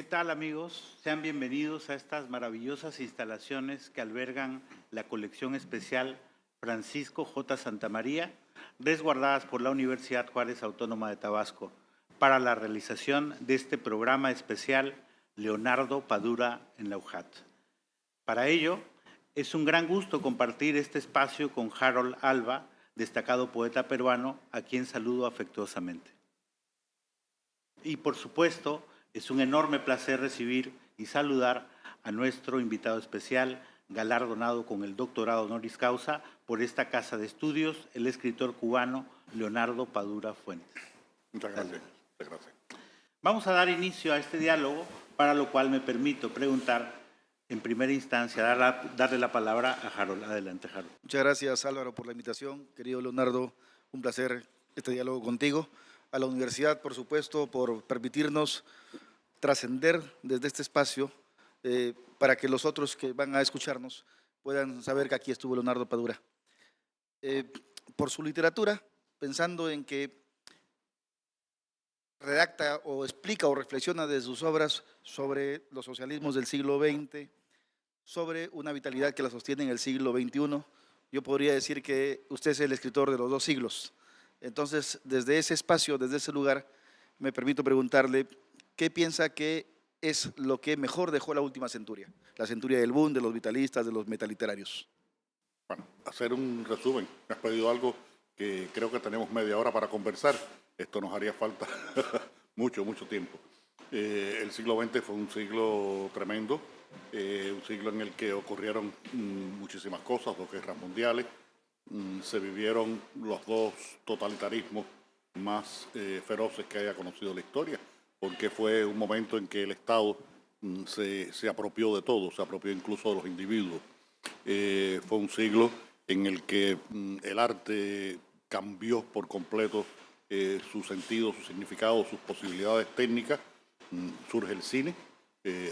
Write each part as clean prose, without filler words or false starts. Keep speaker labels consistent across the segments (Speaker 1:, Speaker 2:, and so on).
Speaker 1: tal, amigos? Sean bienvenidos a estas maravillosas instalaciones que albergan la colección especial Francisco J. Santamaría, resguardadas por la Universidad Juárez Autónoma de Tabasco, para la realización de este programa especial Leonardo Padura en la UJAT. Para ello, es un gran gusto compartir este espacio con Harold Alba, destacado poeta peruano, a quien saludo afectuosamente. Y por supuesto, es un enorme placer recibir y saludar a nuestro invitado especial, galardonado con el doctorado honoris causa por esta casa de estudios, el escritor cubano Leonardo Padura Fuentes.
Speaker 2: Muchas gracias. Muchas gracias.
Speaker 1: Vamos a dar inicio a este diálogo, para lo cual me permito preguntar, en primera instancia, darle la palabra a Harold. Adelante, Harold.
Speaker 3: Muchas gracias, Álvaro, por la invitación. Querido Leonardo, un placer este diálogo contigo. A la universidad, por supuesto, por permitirnos trascender desde este espacio para que los otros que van a escucharnos puedan saber que aquí estuvo Leonardo Padura. Por su literatura, pensando en que redacta o explica o reflexiona de sus obras sobre los socialismos del siglo XX, sobre una vitalidad que la sostiene en el siglo XXI, yo podría decir que usted es el escritor de los dos siglos. Entonces, desde ese espacio, desde ese lugar, me permito preguntarle qué piensa que es lo que mejor dejó la última centuria, la centuria del boom, de los vitalistas, de los metaliterarios.
Speaker 2: Bueno, hacer un resumen. Me has pedido algo que creo que tenemos media hora para conversar. Esto nos haría falta mucho tiempo. El siglo XX fue un siglo tremendo, un siglo en el que ocurrieron muchísimas cosas, 2 guerras mundiales, se vivieron los 2 totalitarismos más feroces que haya conocido la historia, porque fue un momento en que el Estado se apropió de todo, se apropió incluso de los individuos. Fue un siglo en el que el arte cambió por completo su sentido, su significado, sus posibilidades técnicas. Surge el cine.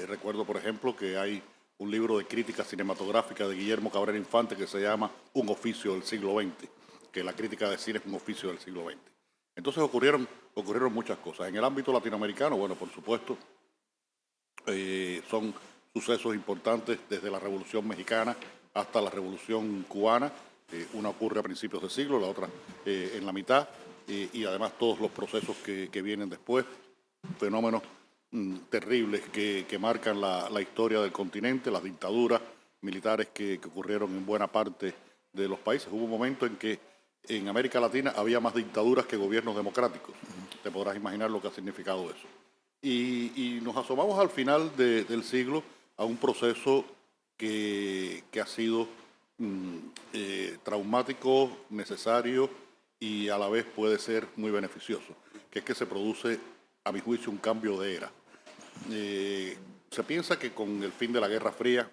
Speaker 2: Recuerdo, por ejemplo, que hay un libro de crítica cinematográfica de Guillermo Cabrera Infante que se llama Un oficio del siglo XX, que la crítica de cine es un oficio del siglo XX. Entonces ocurrieron muchas cosas. En el ámbito latinoamericano, bueno, por supuesto, son sucesos importantes desde la Revolución Mexicana hasta la Revolución Cubana. Una ocurre a principios de siglo, la otra en la mitad, y además todos los procesos que vienen después, fenómenos terribles que marcan la historia del continente, las dictaduras militares que ocurrieron en buena parte de los países. Hubo un momento en que en América Latina había más dictaduras que gobiernos democráticos. Te podrás imaginar lo que ha significado eso. Y nos asomamos al final del siglo a un proceso que ha sido traumático, necesario y a la vez puede ser muy beneficioso, que es que se produce, a mi juicio, un cambio de era. Se piensa que con el fin de la Guerra Fría,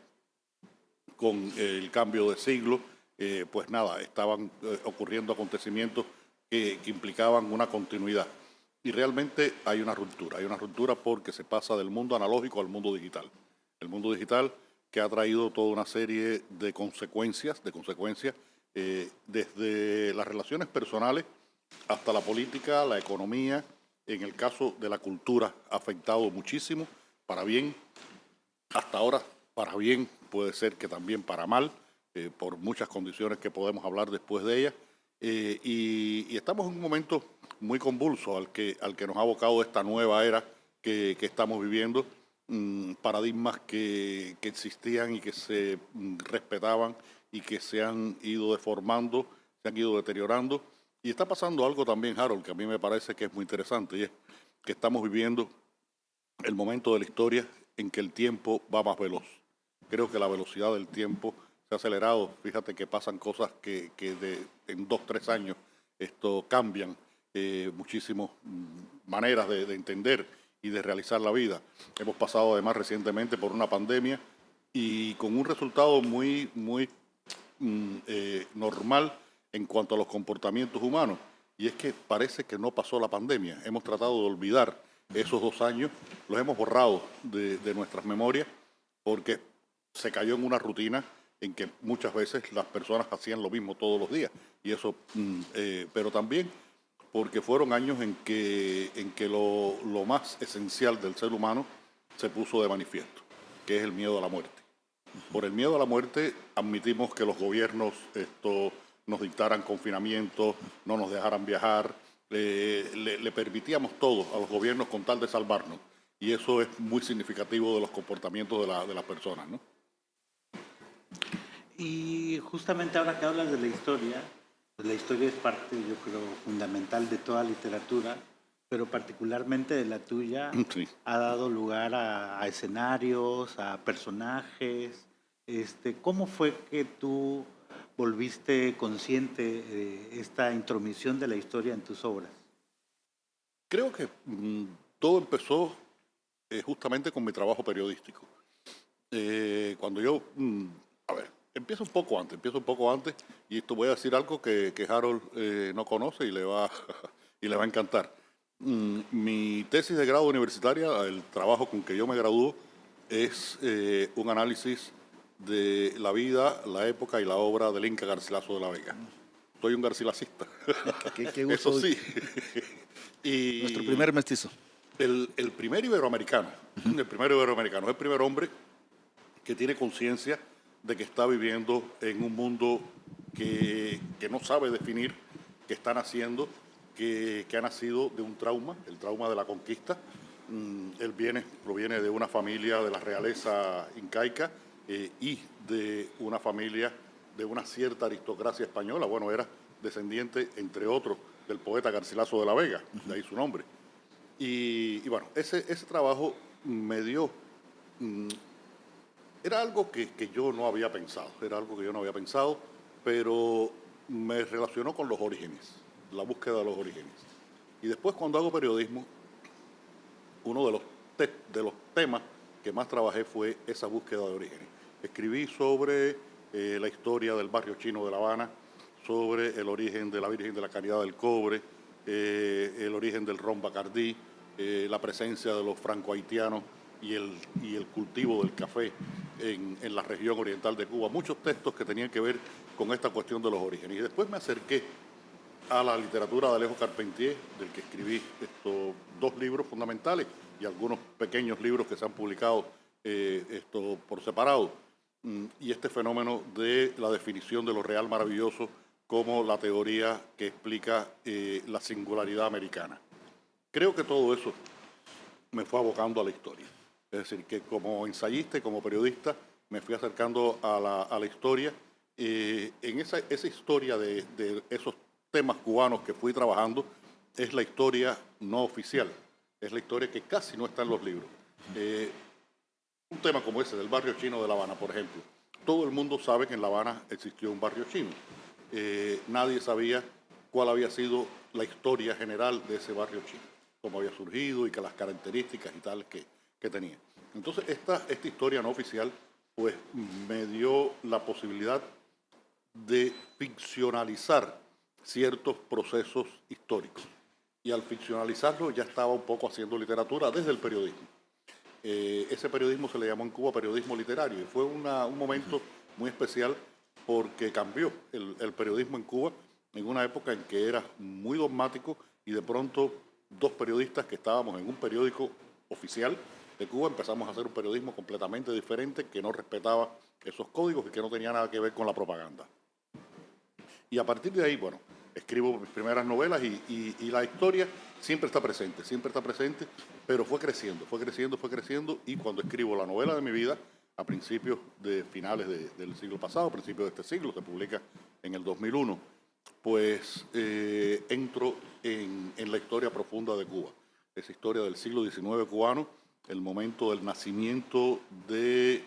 Speaker 2: con el cambio de siglo, pues nada, estaban ocurriendo acontecimientos que implicaban una continuidad. Y realmente hay una ruptura porque se pasa del mundo analógico al mundo digital. El mundo digital que ha traído toda una serie de consecuencias, desde las relaciones personales hasta la política, la economía. En el caso de la cultura ha afectado muchísimo, para bien, hasta ahora para bien, puede ser que también para mal, por muchas condiciones que podemos hablar después de ellas. Y estamos en un momento muy convulso al que nos ha abocado esta nueva era que estamos viviendo, paradigmas que existían y que se respetaban y que se han ido deformando, se han ido deteriorando. Y está pasando algo también, Harold, que a mí me parece que es muy interesante, y es que estamos viviendo el momento de la historia en que el tiempo va más veloz. Creo que la velocidad del tiempo se ha acelerado. Fíjate que pasan cosas que en 2, 3 años esto cambian muchísimas maneras de entender y de realizar la vida. Hemos pasado además recientemente por una pandemia y con un resultado muy normal en cuanto a los comportamientos humanos, y es que parece que no pasó la pandemia. Hemos tratado de olvidar esos 2 años, los hemos borrado de nuestras memorias porque se cayó en una rutina en que muchas veces las personas hacían lo mismo todos los días, y eso, pero también porque fueron años en que lo más esencial del ser humano se puso de manifiesto, que es el miedo a la muerte. Por el miedo a la muerte admitimos que los gobiernos nos dictaran confinamiento, no nos dejaran viajar, le permitíamos todo a los gobiernos con tal de salvarnos. Y eso es muy significativo de los comportamientos de las personas, ¿no?
Speaker 1: Y justamente ahora que hablas de la historia, pues la historia es parte, yo creo, fundamental de toda literatura, pero particularmente de la tuya,
Speaker 2: Sí.
Speaker 1: ha dado lugar a escenarios, a personajes. ¿Cómo fue que tú volviste consciente de esta intromisión de la historia en tus obras?
Speaker 2: Creo que todo empezó justamente con mi trabajo periodístico. Cuando yo, a ver, empiezo un poco antes, y esto voy a decir algo que Harold no conoce y le va, y le va a encantar. Mi tesis de grado universitaria, el trabajo con que yo me gradúo, es un análisis de la vida, la época y la obra del Inca Garcilaso de la Vega. Soy un garcilacista,
Speaker 3: Qué
Speaker 2: eso
Speaker 3: gusto.
Speaker 2: sí. Y
Speaker 3: Nuestro primer mestizo.
Speaker 2: el primer iberoamericano, el primer iberoamericano, es el primer hombre que tiene conciencia de que está viviendo en un mundo que no sabe definir, que está naciendo, que ha nacido de un trauma, el trauma de la conquista. Él proviene de una familia de la realeza incaica y de una familia de una cierta aristocracia española. Bueno, era descendiente, entre otros, del poeta Garcilaso de la Vega, de ahí su nombre. Y bueno, ese trabajo me dio... Era algo que yo no había pensado, pero me relacionó con los orígenes, la búsqueda de los orígenes. Y después, cuando hago periodismo, uno de los temas que más trabajé fue esa búsqueda de orígenes. Escribí sobre la historia del barrio chino de La Habana, sobre el origen de la Virgen de la Caridad del Cobre, el origen del ron Bacardí, la presencia de los franco-haitianos y el cultivo del café en la región oriental de Cuba. Muchos textos que tenían que ver con esta cuestión de los orígenes. Y después me acerqué a la literatura de Alejo Carpentier, del que escribí estos 2 libros fundamentales y algunos pequeños libros que se han publicado por separado. Y este fenómeno de la definición de lo real maravilloso como la teoría que explica la singularidad americana. Creo que todo eso me fue abocando a la historia. Es decir, que como ensayista y como periodista me fui acercando a la historia. En esa historia de esos temas cubanos que fui trabajando es la historia no oficial, es la historia que casi no está en los libros. Un tema como ese del barrio chino de La Habana, por ejemplo. Todo el mundo sabe que en La Habana existió un barrio chino. Nadie sabía cuál había sido la historia general de ese barrio chino, cómo había surgido y que las características y tal que tenía. Entonces, esta historia no oficial pues me dio la posibilidad de ficcionalizar ciertos procesos históricos. Y al ficcionalizarlo ya estaba un poco haciendo literatura desde el periodismo. Ese periodismo se le llamó en Cuba periodismo literario y fue un momento muy especial porque cambió el periodismo en Cuba en una época en que era muy dogmático y de pronto 2 periodistas que estábamos en un periódico oficial de Cuba empezamos a hacer un periodismo completamente diferente que no respetaba esos códigos y que no tenía nada que ver con la propaganda. Y a partir de ahí, bueno, escribo mis primeras novelas y la historia siempre está presente, pero fue creciendo y cuando escribo la novela de mi vida, a principios de finales del siglo pasado, a principios de este siglo, se publica en el 2001, pues entro en la historia profunda de Cuba, esa historia del siglo XIX cubano, el momento del nacimiento de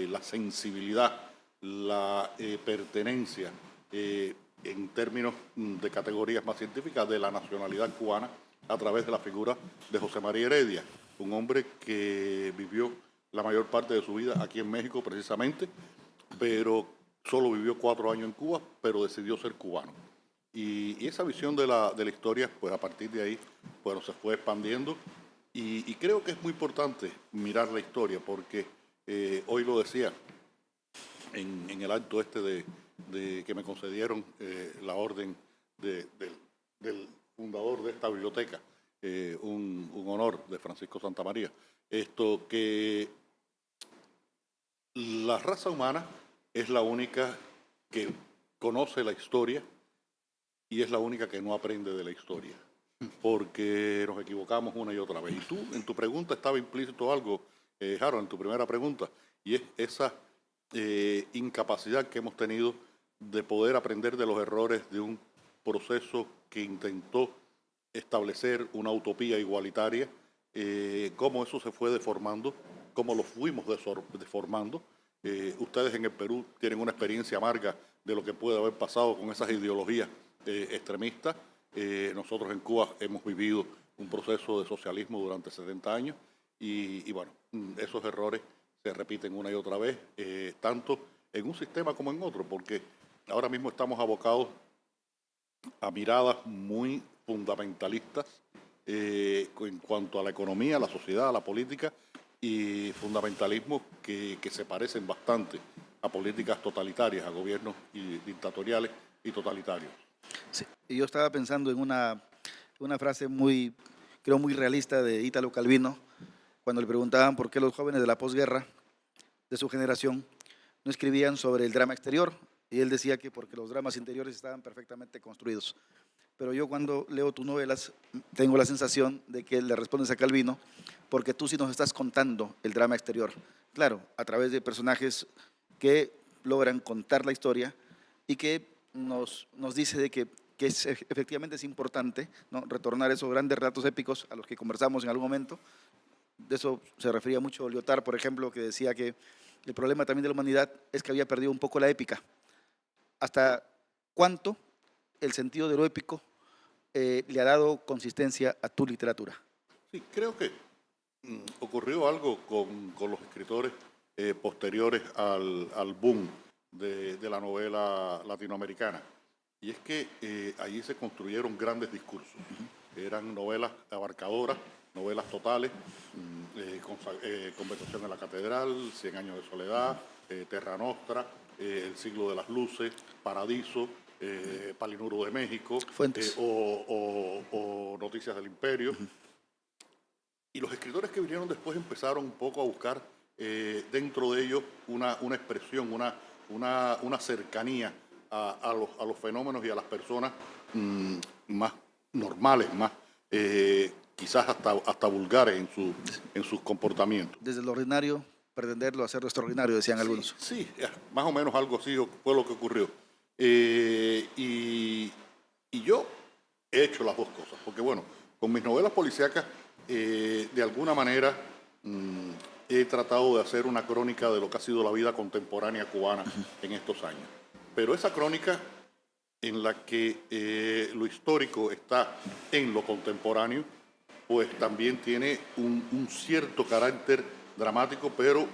Speaker 2: la sensibilidad, la pertenencia, en términos de categorías más científicas, de la nacionalidad cubana a través de la figura de José María Heredia, un hombre que vivió la mayor parte de su vida aquí en México precisamente, pero solo vivió 4 años en Cuba, pero decidió ser cubano. Y esa visión de la historia, pues a partir de ahí, bueno, se fue expandiendo y creo que es muy importante mirar la historia porque hoy lo decía en el acto de que me concedieron la orden del fundador de esta biblioteca, un honor de Francisco Santamaría. Esto que la raza humana es la única que conoce la historia y es la única que no aprende de la historia, porque nos equivocamos una y otra vez. Y tú, en tu pregunta estaba implícito algo, Harold, en tu primera pregunta, y es esa incapacidad que hemos tenido de poder aprender de los errores de un proceso que intentó establecer una utopía igualitaria, cómo eso se fue deformando, cómo lo fuimos deformando. Ustedes en el Perú tienen una experiencia amarga de lo que puede haber pasado con esas ideologías extremistas. Nosotros en Cuba hemos vivido un proceso de socialismo durante 70 años y bueno, esos errores se repiten una y otra vez, tanto en un sistema como en otro, porque ahora mismo estamos abocados a miradas muy fundamentalistas en cuanto a la economía, a la sociedad, a la política, y fundamentalismos que se parecen bastante a políticas totalitarias, a gobiernos dictatoriales y totalitarios.
Speaker 3: Sí, y yo estaba pensando en una frase creo muy realista de Ítalo Calvino, cuando le preguntaban por qué los jóvenes de la posguerra, de su generación, no escribían sobre el drama exterior, y él decía que porque los dramas interiores estaban perfectamente construidos. Pero yo cuando leo tus novelas tengo la sensación de que le respondes a Calvino porque tú sí nos estás contando el drama exterior. Claro, a través de personajes que logran contar la historia y que nos dice de que efectivamente es importante, ¿no?, retornar esos grandes relatos épicos a los que conversamos en algún momento. De eso se refería mucho Lyotard, por ejemplo, que decía que el problema también de la humanidad es que había perdido un poco la épica. ¿Hasta cuánto el sentido de lo épico le ha dado consistencia a tu literatura?
Speaker 2: Sí, creo que ocurrió algo con los escritores posteriores al boom de la novela latinoamericana. Y es que allí se construyeron grandes discursos. Eran novelas abarcadoras, novelas totales, Conversación en la Catedral, 100 años de soledad, Terra Nostra, El siglo de las luces, Paradiso, Palinuro de México, o Noticias del Imperio. Y los escritores que vinieron después empezaron un poco a buscar dentro de ellos una expresión, una cercanía a los fenómenos y a las personas más normales, más quizás hasta vulgares en sus comportamientos.
Speaker 3: Desde lo ordinario, pretenderlo hacer lo extraordinario, decían algunos.
Speaker 2: Sí, más o menos algo así fue lo que ocurrió. Y yo he hecho las dos cosas, porque bueno, con mis novelas policíacas, de alguna manera he tratado de hacer una crónica de lo que ha sido la vida contemporánea cubana en estos años. Pero esa crónica en la que lo histórico está en lo contemporáneo, pues también tiene un cierto carácter dramático, pero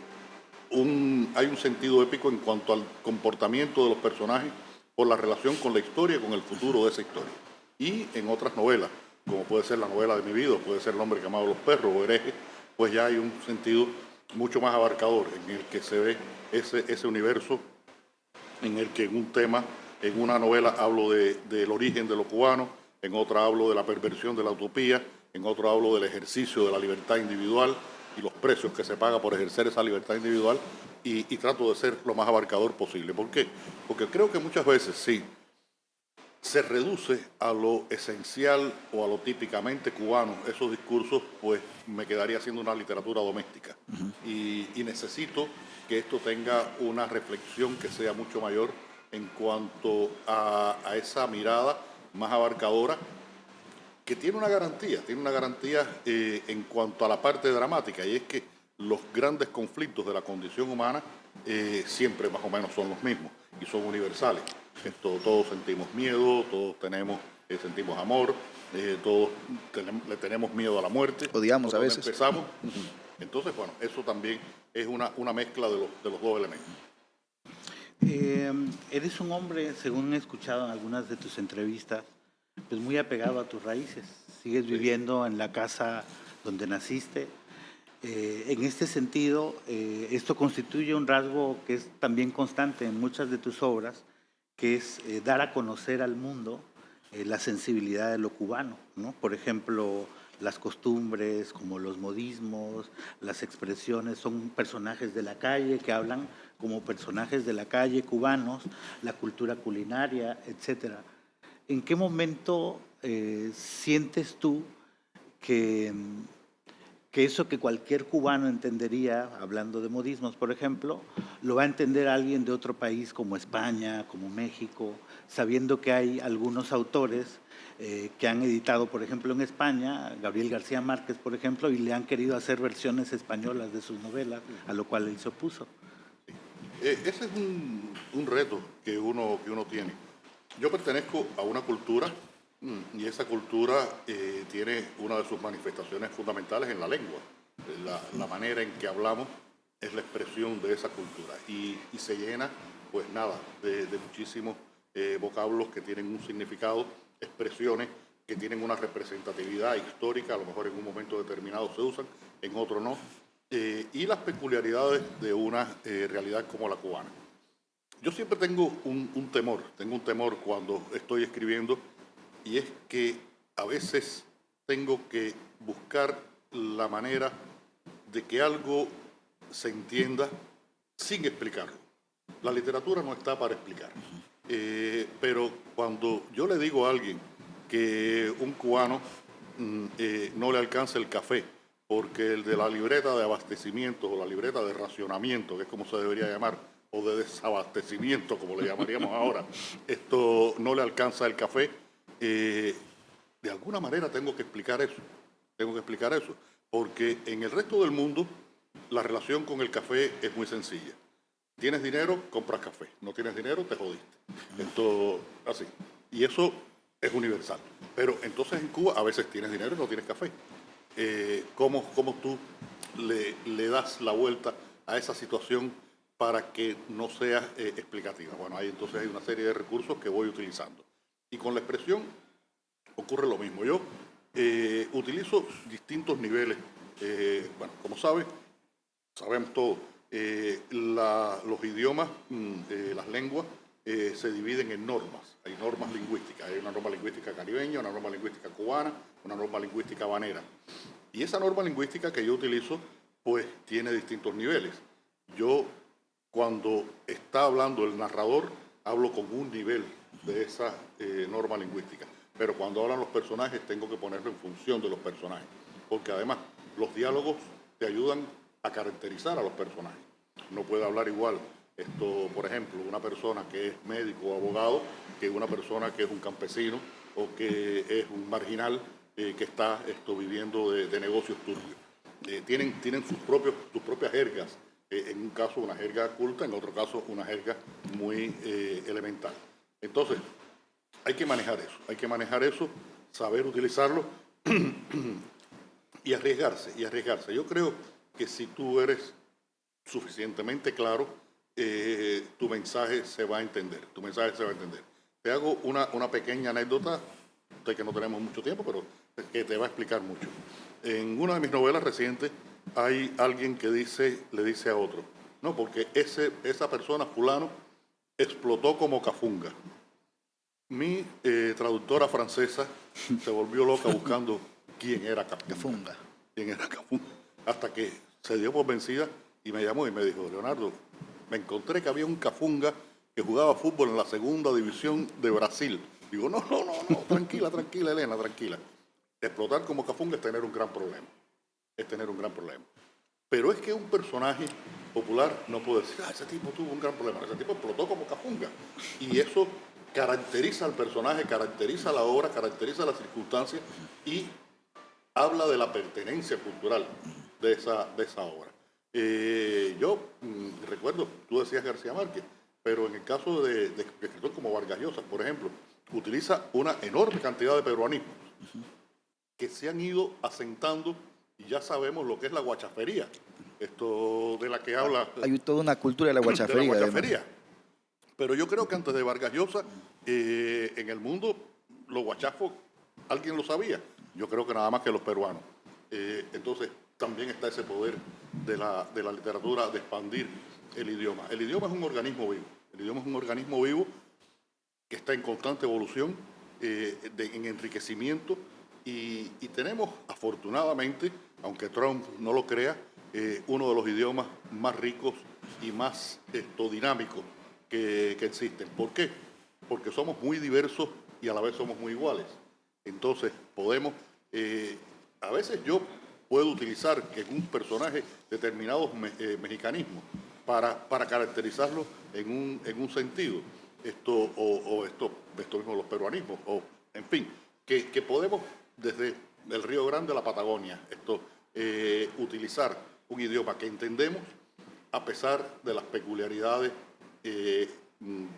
Speaker 2: hay un sentido épico en cuanto al comportamiento de los personajes por la relación con la historia y con el futuro de esa historia. Y en otras novelas, como puede ser la novela de mi vida, puede ser El hombre que amaba a los perros o Hereje, pues ya hay un sentido mucho más abarcador en el que se ve ese universo en el que en un tema, en una novela hablo del origen de lo cubano, en otra hablo de la perversión de la utopía, en otro hablo del ejercicio de la libertad individual y los precios que se paga por ejercer esa libertad individual, y trato de ser lo más abarcador posible. ¿Por qué? Porque creo que muchas veces sí se reduce a lo esencial o a lo típicamente cubano esos discursos, pues me quedaría haciendo una literatura doméstica. Y necesito que esto tenga una reflexión que sea mucho mayor en cuanto a esa mirada más abarcadora, que tiene una garantía en cuanto a la parte dramática, y es que los grandes conflictos de la condición humana siempre más o menos son los mismos y son universales. Todos sentimos miedo, todos sentimos amor, todos le tenemos miedo a la muerte.
Speaker 3: Odiamos a veces.
Speaker 2: Empezamos. Entonces, bueno, eso también es una mezcla de los dos elementos.
Speaker 1: Eres un hombre, según he escuchado en algunas de tus entrevistas, pues muy apegado a tus raíces. Sigues viviendo en la casa donde naciste. En este sentido, esto constituye un rasgo que es también constante en muchas de tus obras, que es dar a conocer al mundo la sensibilidad de lo cubano, ¿no? Por ejemplo, las costumbres, como los modismos, las expresiones, son personajes de la calle que hablan como personajes de la calle cubanos, la cultura culinaria, etcétera. ¿En qué momento sientes tú que, que eso que cualquier cubano entendería, hablando de modismos, por ejemplo, lo va a entender alguien de otro país como España, como México, sabiendo que hay algunos autores que han editado, por ejemplo, en España, Gabriel García Márquez, por ejemplo, y le han querido hacer versiones españolas de sus novelas, a lo cual él se opuso?
Speaker 2: Ese es un reto que uno tiene. Yo pertenezco a una cultura y esa cultura tiene una de sus manifestaciones fundamentales en la lengua. La manera en que hablamos es la expresión de esa cultura y se llena, pues nada, de muchísimos vocablos que tienen un significado, expresiones que tienen una representatividad histórica, a lo mejor en un momento determinado se usan, en otro no, y las peculiaridades de una realidad como la cubana. Yo siempre tengo un temor cuando estoy escribiendo, y es que a veces tengo que buscar la manera de que algo se entienda sin explicarlo. La literatura no está para explicar. Pero cuando yo le digo a alguien que un cubano no le alcanza el café, porque el de la libreta de abastecimiento o la libreta de racionamiento, que es como se debería llamar, o de desabastecimiento, como le llamaríamos ahora, esto no le alcanza el café, de alguna manera tengo que explicar eso. Tengo que explicar eso, porque en el resto del mundo la relación con el café es muy sencilla. Tienes dinero, compras café. No tienes dinero, te jodiste. Esto, así. Y eso es universal. Pero entonces en Cuba a veces tienes dinero y no tienes café. ¿Cómo tú le das la vuelta a esa situación para que no sea explicativa? Bueno, ahí entonces hay una serie de recursos que voy utilizando. Y con la expresión ocurre lo mismo. Yo utilizo distintos niveles. Bueno, como sabemos todos, los idiomas, las lenguas, se dividen en normas. Hay normas lingüísticas. Hay una norma lingüística caribeña, una norma lingüística cubana, una norma lingüística habanera. Y esa norma lingüística que yo utilizo, pues tiene distintos niveles. Yo, cuando está hablando el narrador, hablo con un nivel de esa norma lingüística. Pero cuando hablan los personajes, tengo que ponerlo en función de los personajes. Porque además, los diálogos te ayudan a caracterizar a los personajes. No puede hablar igual, por ejemplo, una persona que es médico o abogado que una persona que es un campesino o que es un marginal que está viviendo de negocios turbios. Tienen sus propias jergas. En un caso una jerga culta, en otro caso una jerga muy elemental. Entonces, hay que manejar eso, saber utilizarlo y arriesgarse. Yo creo que si tú eres suficientemente claro, tu mensaje se va a entender. Te hago una pequeña anécdota, de que no tenemos mucho tiempo, pero que te va a explicar mucho. En una de mis novelas recientes hay alguien que le dice a otro, no, porque esa persona, fulano, explotó como cafunga. Mi traductora francesa se volvió loca buscando quién era cafunga. Hasta que se dio por vencida y me llamó y me dijo, Leonardo, me encontré que había un cafunga que jugaba fútbol en la segunda división de Brasil. Digo, no, tranquila, Elena, tranquila. Explotar como cafunga es tener un gran problema. Pero es que un personaje popular no puede decir, ese tipo tuvo un gran problema, ese tipo explotó como cafunga. Y eso caracteriza al personaje, caracteriza la obra, caracteriza las circunstancias y habla de la pertenencia cultural de esa obra. Yo recuerdo, tú decías García Márquez, pero en el caso de escritores como Vargas Llosa, por ejemplo, utiliza una enorme cantidad de peruanismos que se han ido asentando y ya sabemos lo que es la guachafería, de la que habla.
Speaker 3: Hay toda una cultura de la guachafería.
Speaker 2: Pero yo creo que antes de Vargas Llosa, en el mundo, los guachafos, alguien lo sabía. Yo creo que nada más que los peruanos. Entonces, también está ese poder de la literatura de expandir el idioma. El idioma es un organismo vivo que está en constante evolución, en enriquecimiento, Y tenemos, afortunadamente, aunque Trump no lo crea, uno de los idiomas más ricos y más dinámicos que existen. ¿Por qué? Porque somos muy diversos y a la vez somos muy iguales. Entonces, podemos, a veces yo puedo utilizar en un personaje determinados mexicanismos para caracterizarlo en un sentido. Esto mismo, los peruanismos, o en fin, que podemos desde el Río Grande a la Patagonia, utilizar un idioma que entendemos a pesar de las peculiaridades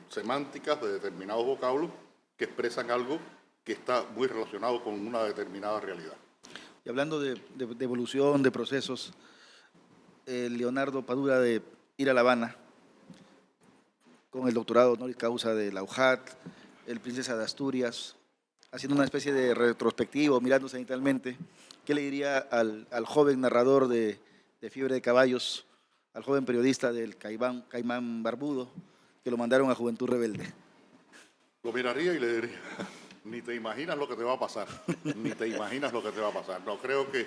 Speaker 2: semánticas de determinados vocablos que expresan algo que está muy relacionado con una determinada realidad.
Speaker 3: Y hablando de evolución, de procesos, Leonardo Padura, de ir a La Habana con el doctorado honoris causa de la UJAT, el Princesa de Asturias, haciendo una especie de retrospectivo, mirando cenitalmente, ¿qué le diría al joven narrador de Fiebre de Caballos, al joven periodista del Caimán Barbudo, que lo mandaron a Juventud Rebelde?
Speaker 2: Lo miraría y le diría, ni te imaginas lo que te va a pasar, ni te imaginas lo que te va a pasar. No, creo que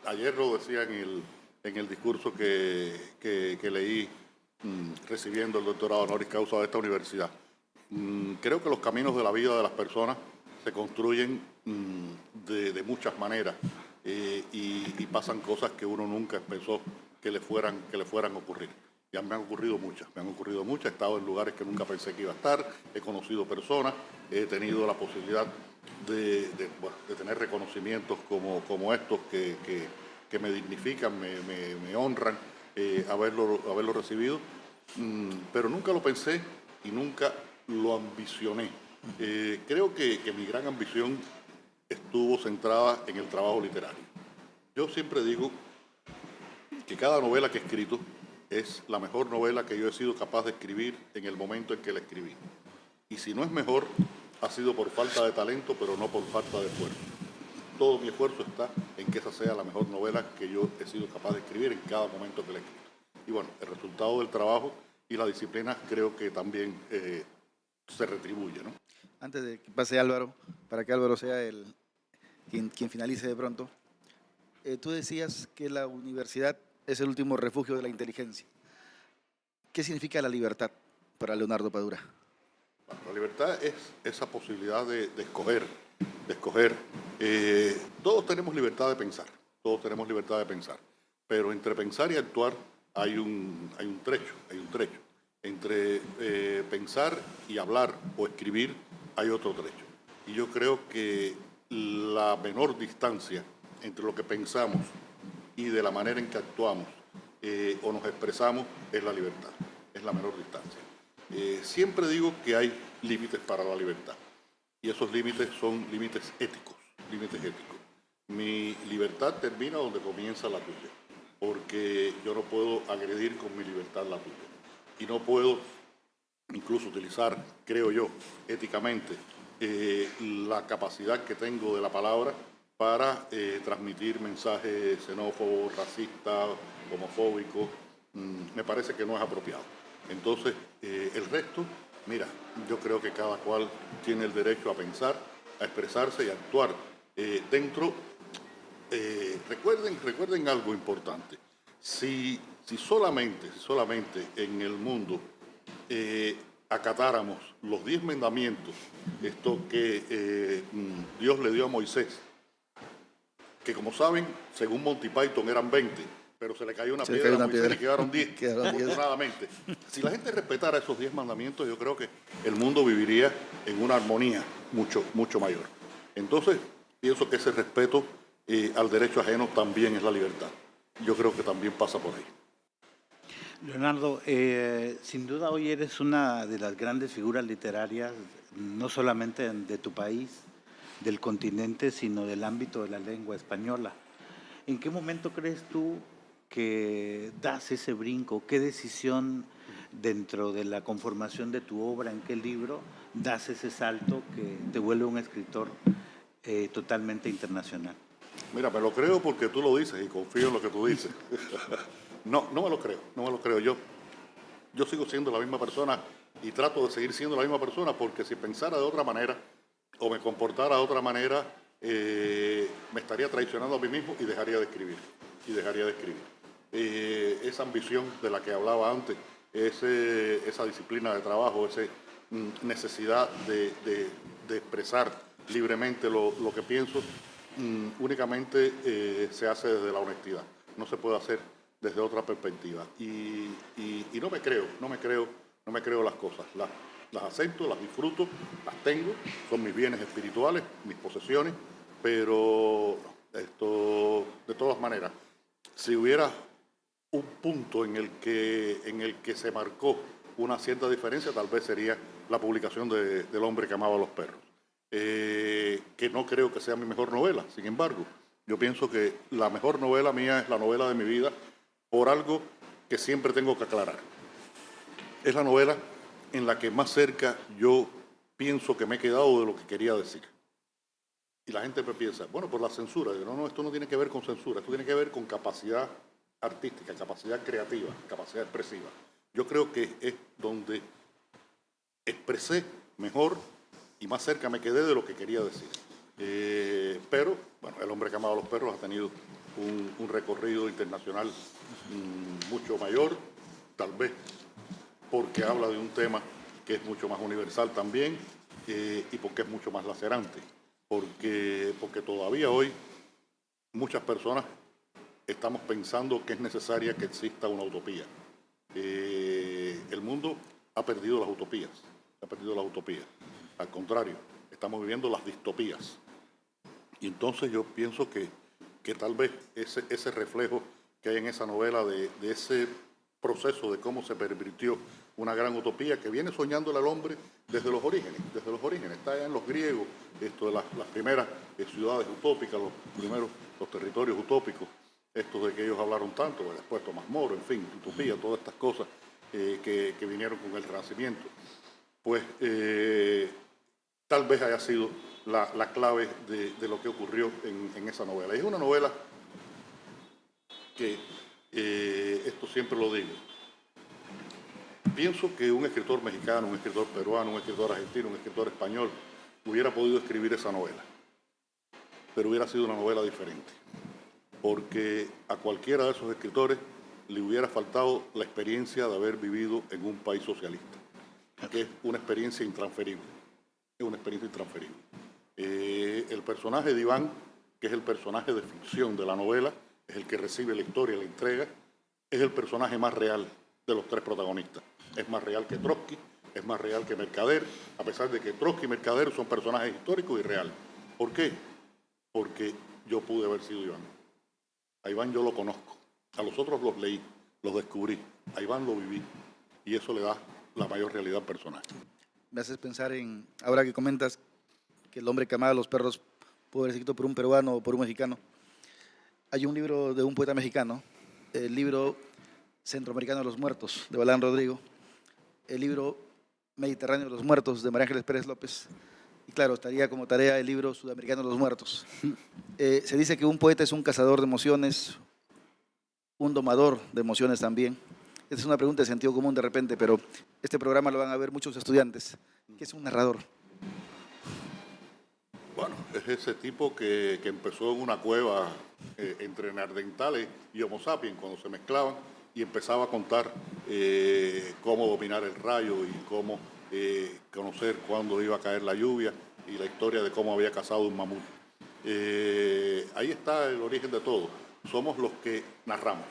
Speaker 2: ayer lo decía en el discurso que leí recibiendo el doctorado honoris causa de esta universidad. Creo que los caminos de la vida de las personas se construyen de muchas maneras y pasan cosas que uno nunca pensó que le fueran a ocurrir. Ya me han ocurrido muchas, he estado en lugares que nunca pensé que iba a estar, he conocido personas, he tenido la posibilidad de tener reconocimientos como estos que me dignifican, me honran haberlo recibido, pero nunca lo pensé y nunca lo ambicioné. Creo que mi gran ambición estuvo centrada en el trabajo literario. Yo siempre digo que cada novela que he escrito es la mejor novela que yo he sido capaz de escribir en el momento en que la escribí. Y si no es mejor, ha sido por falta de talento, pero no por falta de esfuerzo. Todo mi esfuerzo está en que esa sea la mejor novela que yo he sido capaz de escribir en cada momento que la he escrito. Y bueno, el resultado del trabajo y la disciplina creo que también se retribuye, ¿no?
Speaker 3: Antes de que pase Álvaro, para que Álvaro sea quien finalice de pronto, tú decías que la universidad es el último refugio de la inteligencia. ¿Qué significa la libertad para Leonardo Padura?
Speaker 2: Bueno, la libertad es esa posibilidad de escoger. Todos tenemos libertad de pensar, pero entre pensar y actuar hay un trecho. Entre pensar y hablar o escribir hay otro trecho. Y yo creo que la menor distancia entre lo que pensamos y de la manera en que actuamos o nos expresamos es la libertad, es la menor distancia. Siempre digo que hay límites para la libertad y esos límites son límites éticos. Mi libertad termina donde comienza la tuya, porque yo no puedo agredir con mi libertad la tuya y no puedo incluso utilizar, creo yo, éticamente, la capacidad que tengo de la palabra para transmitir mensajes xenófobos, racistas, homofóbicos. Me parece que no es apropiado. Entonces, el resto, mira, yo creo que cada cual tiene el derecho a pensar, a expresarse y a actuar dentro. Recuerden algo importante. Si solamente en el mundo acatáramos los 10 mandamientos, esto que Dios le dio a Moisés, que como saben, según Monty Python eran 20, pero se le cayó una piedra a Moisés y quedaron 10, afortunadamente. Si la gente respetara esos 10 mandamientos, yo creo que el mundo viviría en una armonía mucho mayor. Entonces, pienso que ese respeto al derecho ajeno también es la libertad. Yo creo que también pasa por ahí.
Speaker 1: Leonardo, sin duda hoy eres una de las grandes figuras literarias, no solamente de tu país, del continente, sino del ámbito de la lengua española. ¿En qué momento crees tú que das ese brinco? ¿Qué decisión dentro de la conformación de tu obra, en qué libro, das ese salto que te vuelve un escritor totalmente internacional?
Speaker 2: Mira, me lo creo porque tú lo dices y confío en lo que tú dices. No me lo creo. Yo sigo siendo la misma persona y trato de seguir siendo la misma persona porque si pensara de otra manera, o me comportara de otra manera, me estaría traicionando a mí mismo y dejaría de escribir. Esa ambición de la que hablaba antes, esa disciplina de trabajo, esa necesidad de expresar libremente lo que pienso, únicamente se hace desde la honestidad. No se puede hacer desde otra perspectiva. Y no me creo las cosas. Las acepto, las disfruto, las tengo, son mis bienes espirituales, mis posesiones, pero esto, de todas maneras, si hubiera un punto en el que se marcó una cierta diferencia, tal vez sería la publicación del hombre que amaba a los perros, que no creo que sea mi mejor novela. Sin embargo, yo pienso que la mejor novela mía es la novela de mi vida, por algo que siempre tengo que aclarar. Es la novela en la que más cerca yo pienso que me he quedado de lo que quería decir. Y la gente me piensa, bueno, por la censura. Yo, no, esto no tiene que ver con censura, esto tiene que ver con capacidad artística, capacidad creativa, capacidad expresiva. Yo creo que es donde expresé mejor y más cerca me quedé de lo que quería decir. Pero, bueno, El hombre que amaba a los perros ha tenido un recorrido internacional mucho mayor, tal vez porque habla de un tema que es mucho más universal también, y porque es mucho más lacerante, porque todavía hoy muchas personas estamos pensando que es necesaria que exista una utopía. El mundo ha perdido las utopías, Al contrario, estamos viviendo las distopías. Y entonces yo pienso que tal vez ese reflejo que hay en esa novela de ese proceso de cómo se pervirtió una gran utopía que viene soñándola al hombre desde los orígenes. Está allá en los griegos, esto de las primeras ciudades utópicas, los territorios utópicos, estos de que ellos hablaron tanto, después Tomás Moro, en fin, utopía, todas estas cosas que vinieron con el Renacimiento. Pues tal vez haya sido la clave de lo que ocurrió en esa novela. Y es una novela que, esto siempre lo digo, pienso que un escritor mexicano, un escritor peruano, un escritor argentino, un escritor español hubiera podido escribir esa novela, pero hubiera sido una novela diferente, porque a cualquiera de esos escritores le hubiera faltado la experiencia de haber vivido en un país socialista, que es una experiencia intransferible. El personaje de Iván, que es el personaje de ficción de la novela, es el que recibe la historia, la entrega, es el personaje más real de los tres protagonistas. Es más real que Trotsky, es más real que Mercader, a pesar de que Trotsky y Mercader son personajes históricos y reales. ¿Por qué? Porque yo pude haber sido Iván. A Iván yo lo conozco, a los otros los leí, los descubrí, a Iván lo viví, y eso le da la mayor realidad personal.
Speaker 3: Me haces pensar en, ahora que comentas que El hombre que amaba a los perros pudo haber escrito por un peruano o por un mexicano. Hay un libro de un poeta mexicano, el libro Centroamericano de los Muertos, de Balán Rodrigo, el libro Mediterráneo de los Muertos, de María Ángeles Pérez López, y claro, estaría como tarea el libro Sudamericano de los Muertos. Se dice que un poeta es un cazador de emociones, un domador de emociones también. Esta es una pregunta de sentido común de repente, pero este programa lo van a ver muchos estudiantes. ¿Qué es un narrador?
Speaker 2: Bueno, es ese tipo que empezó en una cueva entre neandertales y Homo sapiens, cuando se mezclaban, y empezaba a contar cómo dominar el rayo y cómo conocer cuándo iba a caer la lluvia, y la historia de cómo había cazado un mamut. Ahí está el origen de todo. Somos los que narramos,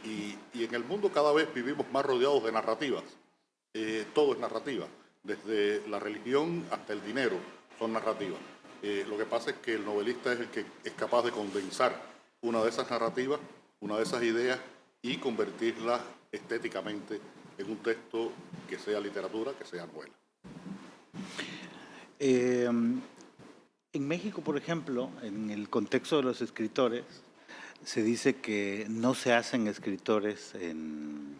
Speaker 2: y en el mundo cada vez vivimos más rodeados de narrativas. Todo es narrativa, desde la religión hasta el dinero son narrativas. Lo que pasa es que el novelista es el que es capaz de condensar una de esas narrativas, una de esas ideas, y convertirlas estéticamente en un texto que sea literatura, que sea novela.
Speaker 1: En México, por ejemplo, en el contexto de los escritores, se dice que no se hacen escritores en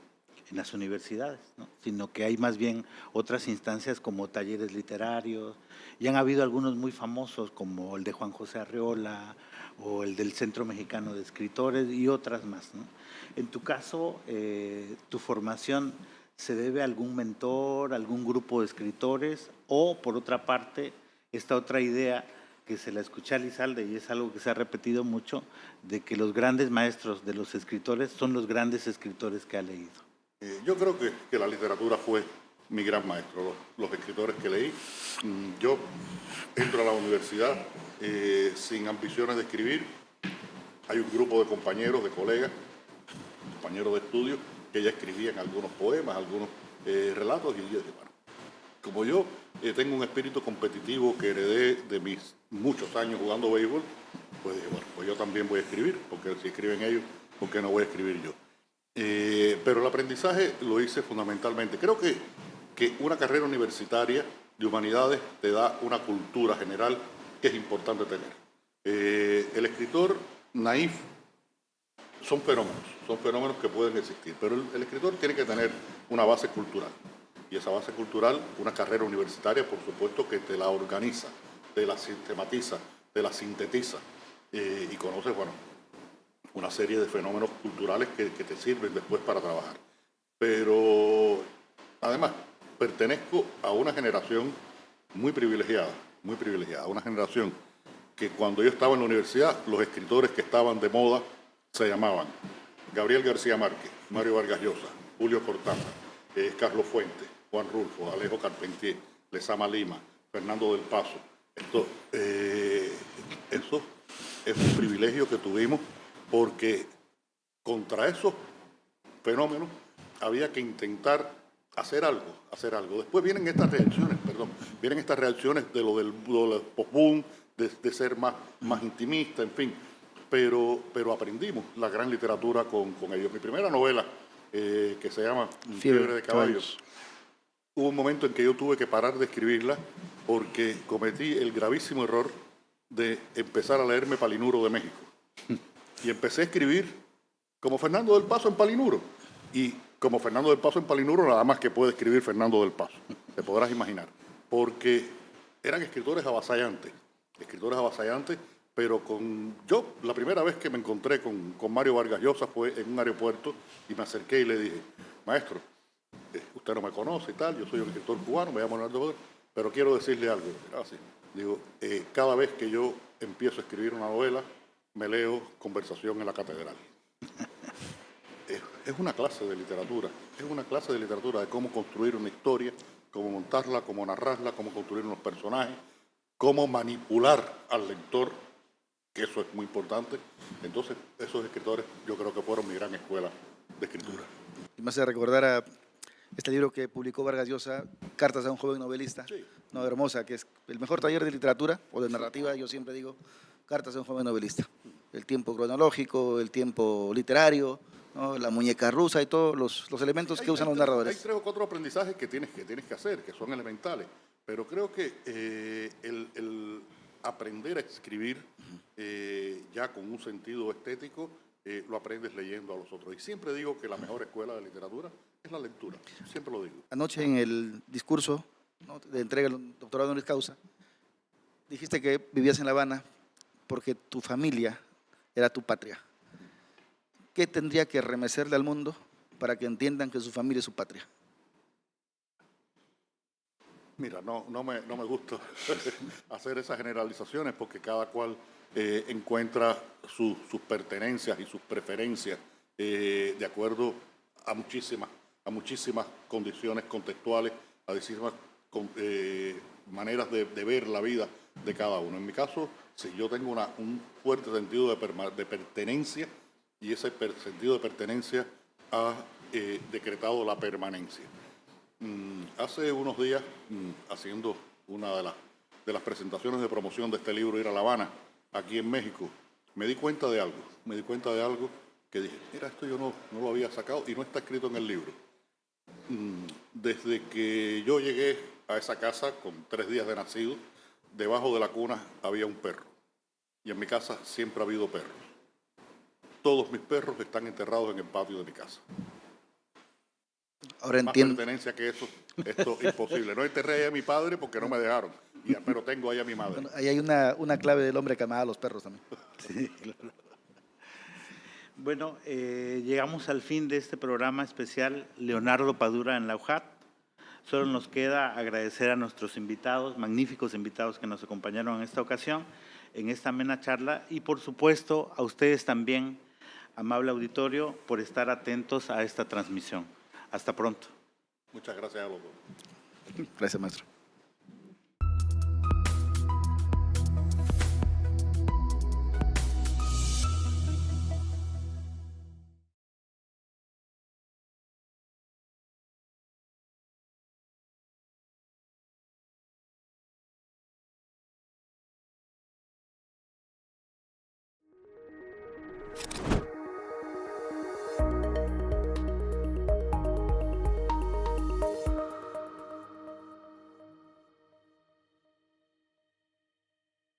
Speaker 1: las universidades, ¿no? Sino que hay más bien otras instancias como talleres literarios, y han habido algunos muy famosos como el de Juan José Arreola o el del Centro Mexicano de Escritores y otras más, ¿no? En tu caso, tu formación ¿Se debe a algún mentor, algún grupo de escritores? O, por otra parte, esta otra idea que se la escuché a Lizalde, y es algo que se ha repetido mucho, de que los grandes maestros de los escritores son los grandes escritores que ha leído.
Speaker 2: Yo creo que la literatura fue mi gran maestro, los escritores que leí. Yo entro a la universidad sin ambiciones de escribir. Hay un grupo de compañeros, de colegas, compañeros de estudio, que ya escribían algunos poemas, algunos relatos, y yo dije, bueno, como yo tengo un espíritu competitivo que heredé de mis muchos años jugando béisbol, pues dije, bueno, pues yo también voy a escribir, porque si escriben ellos, ¿por qué no voy a escribir yo? Pero el aprendizaje lo hice fundamentalmente. Creo que una carrera universitaria de humanidades te da una cultura general que es importante tener. El escritor naif son fenómenos que pueden existir, pero el escritor tiene que tener una base cultural. Y esa base cultural, una carrera universitaria, por supuesto, que te la organiza, te la sistematiza, te la sintetiza y conoces, bueno, una serie de fenómenos culturales que te sirven después para trabajar. Pero, además, pertenezco a una generación muy privilegiada, una generación que cuando yo estaba en la universidad, los escritores que estaban de moda se llamaban Gabriel García Márquez, Mario Vargas Llosa, Julio Cortázar, Carlos Fuentes, Juan Rulfo, Alejo Carpentier, Lezama Lima, Fernando del Paso. Eso es un privilegio que tuvimos porque contra esos fenómenos había que intentar hacer algo. Después vienen estas reacciones de lo del post-boom, de ser más intimista, en fin. Pero aprendimos la gran literatura con ellos. Mi primera novela, que se llama Fiebre de Caballos, hubo un momento en que yo tuve que parar de escribirla porque cometí el gravísimo error de empezar a leerme Palinuro de México. Y empecé a escribir como Fernando del Paso en Palinuro. Y como Fernando del Paso en Palinuro, nada más que puede escribir Fernando del Paso. Te podrás imaginar. Porque eran escritores avasallantes, pero yo la primera vez que me encontré con Mario Vargas Llosa fue en un aeropuerto y me acerqué y le dije, maestro, usted no me conoce y tal, yo soy un escritor cubano, me llamo Leonardo Boder, pero quiero decirle algo. Digo, cada vez que yo empiezo a escribir una novela, me leo Conversación en la Catedral. Es una clase de literatura, de cómo construir una historia, cómo montarla, cómo narrarla, cómo construir unos personajes, cómo manipular al lector, que eso es muy importante. Entonces, esos escritores yo creo que fueron mi gran escuela de escritura.
Speaker 3: Y me hace recordar a este libro que publicó Vargas Llosa, Cartas a un joven novelista,
Speaker 2: Sí.
Speaker 3: no, hermosa, que es el mejor taller de literatura o de narrativa, yo siempre digo, Cartas a un joven novelista. El tiempo cronológico, el tiempo literario, ¿no? La muñeca rusa y todos los elementos que usan los narradores.
Speaker 2: Hay 3 o 4 aprendizajes que tienes que hacer, que son elementales, pero creo que el aprender a escribir ya con un sentido estético, lo aprendes leyendo a los otros. Y siempre digo que la mejor escuela de literatura es la lectura, siempre lo digo.
Speaker 3: Anoche en el discurso, ¿no?, de entrega del doctorado honoris causa, dijiste que vivías en La Habana porque tu familia era tu patria. ¿Qué tendría que remecerle al mundo para que entiendan que su familia es su patria?
Speaker 2: Mira, no me gusta hacer esas generalizaciones porque cada cual encuentra sus pertenencias y sus preferencias de acuerdo a muchísimas condiciones contextuales, a muchísimas maneras de ver la vida de cada uno. En mi caso, sí, yo tengo un fuerte sentido de pertenencia y ese sentido de pertenencia ha decretado la permanencia. Hace unos días, haciendo una de las presentaciones de promoción de este libro, Ir a La Habana, aquí en México, me di cuenta de algo que dije, mira, esto yo no lo había sacado y no está escrito en el libro. Desde que yo llegué a esa casa con 3 días de nacido, debajo de la cuna había un perro. Y en mi casa siempre ha habido perros. Todos mis perros están enterrados en el patio de mi casa.
Speaker 3: Ahora
Speaker 2: Más
Speaker 3: entiendo.
Speaker 2: pertenencia que eso, esto es imposible. No enterré ahí a mi padre porque no me dejaron, pero tengo ahí a mi madre.
Speaker 3: Bueno, ahí hay una clave del hombre que amaba a los perros también.
Speaker 1: Sí, claro. Bueno, llegamos al fin de este programa especial Leonardo Padura en la UJAT. Solo nos queda agradecer a nuestros invitados, magníficos invitados que nos acompañaron en esta ocasión, en esta amena charla, y por supuesto a ustedes también, amable auditorio, por estar atentos a esta transmisión. Hasta pronto.
Speaker 2: Muchas gracias a los dos.
Speaker 3: Gracias, maestro.